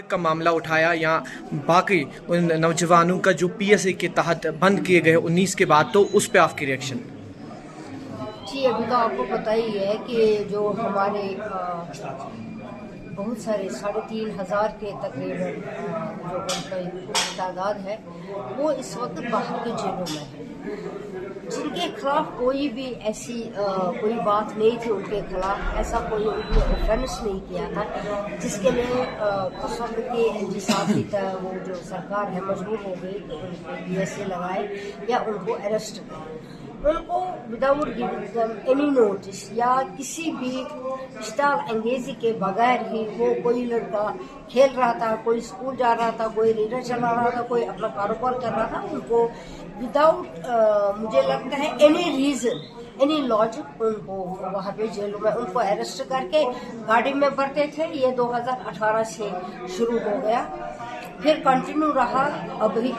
का मामला उठाया या बाकी उन नौजवानों का जो PSA के तहत बंद किए गए 19 के बाद, तो उस पर आपकी रिएक्शन? जी, अभी तो आपको पता ही है कि जो हमारे बहुत सारे 3,500 के तकरीबन जो उनकी तादाद है वो इस वक्त बाहर के जेलों में है, जिनके खिलाफ कोई भी ऐसी कोई बात नहीं थी, उनके खिलाफ ऐसा कोई उन्होंने ऑफेंस नहीं किया था जिसके लिए उस वक्त की एलजी साहब की वो जो सरकार है मजबूर हो गई कि उनको PSA लगाए या उनको अरेस्ट करें। उनको विदाउट गिविंग एनी नोटिस या किसी भी इश्ताल अंगेजी के बगैर ही, वो कोई लड़का खेल रहा था, कोई स्कूल जा रहा था, कोई रेडर चला रहा था, कोई अपना कारोबार कर रहा था, उनको विदाउट मुझे लगता है एनी रीजन एनी लॉजिक उनको वहाँ पे जेलों में उनको अरेस्ट करके गाड़ी में भरते थे। ये 2018 से शुरू हो गया, फिर कंटिन्यू रहा अभी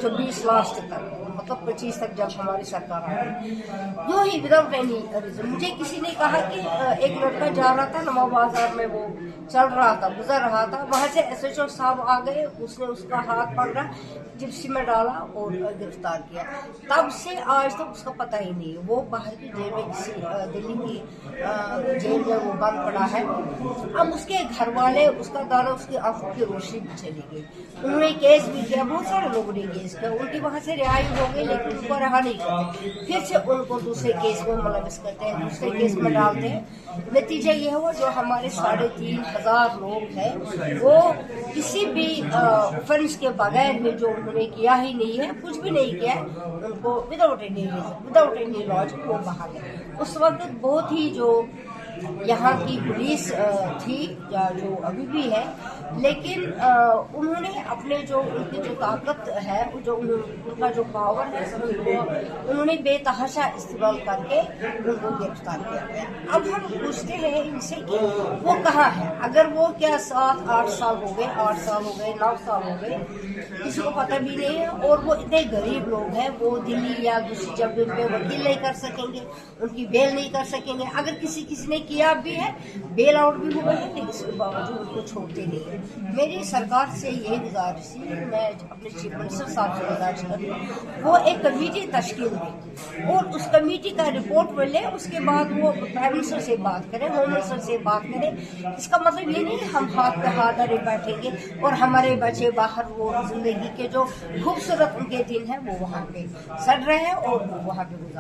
24 लास्ट तक, मतलब 25 तक जब हमारी सरकार आई, यूँ ही विदाउट एनी रीजन। मुझे किसी ने कहा कि एक लड़का जा रहा था नवा बाजार में, वो चल रहा था, गुजर रहा था, वहां से SHO साहब आ गए, उसने उसका हाथ पकड़ा, जिप्सी में डाला और गिरफ्तार किया। तब से आज तक उसका पता ही नहीं है, वो बाहर की जेल में किसी दिल्ली की जेल में वो बंद पड़ा है। अब उसके घर वाले, उसका दादा, उसकी आंखों की रोशनी भी चली गई। उन्होंने केस भी किया, बहुत सारे लोगों ने केस किया, उनकी वहां से रिहाई हो गई, लेकिन उनको रहा नहीं करते, फिर से उनको दूसरे केस में मुलविस करते हैं, दूसरे केस में डालते हैं। नतीजा ये हुआ जो हमारे 3,500 लोग हैं वो किसी भी ऑफेंस के बगैर में, जो उन्होंने किया ही नहीं है, कुछ भी नहीं किया है, उनको without any reason without any logic वो बाहर है। उस वक्त बहुत ही जो यहाँ की पुलिस थी या जो अभी भी है, लेकिन उन्होंने अपने जो उनकी जो ताकत है, जो उनका जो पावर है, उन्होंने बेतहाशा इस्तेमाल करके उनको गिरफ्तार किया गया। अब हम पूछते हैं इनसे कि वो कहाँ है? अगर वो क्या 7-8 साल हो गए, 8 साल हो गए, 9 साल हो गए, किसी को पता भी नहीं है। और वो इतने गरीब लोग हैं, वो दिल्ली या दूसरी जगह पे वकील नहीं कर सकेंगे, उनकी बेल नहीं कर सकेंगे। अगर किसी ने किया भी है, बेल आउट भी हुआ है, लेकिन इसके बावजूद उनको छोड़ते नहीं है। मेरी सरकार से यही गुजारिश है, मैं अपने चीफ मिनिस्टर साहब से गुजारिश करूँ, वो एक कमेटी तश्कील दे और उस कमेटी का रिपोर्ट मिले, उसके बाद वो प्राइम मिनिस्टर से बात करें, होम मिनिस्टर से बात करें। इसका मतलब ये नहीं हम हाथ पे हाथ धरे बैठेंगे और हमारे बच्चे बाहर वो जिंदगी के जो खूबसूरत उनके दिन है वो वहाँ पे सड़ रहे हैं और वो वहाँ पे गुजार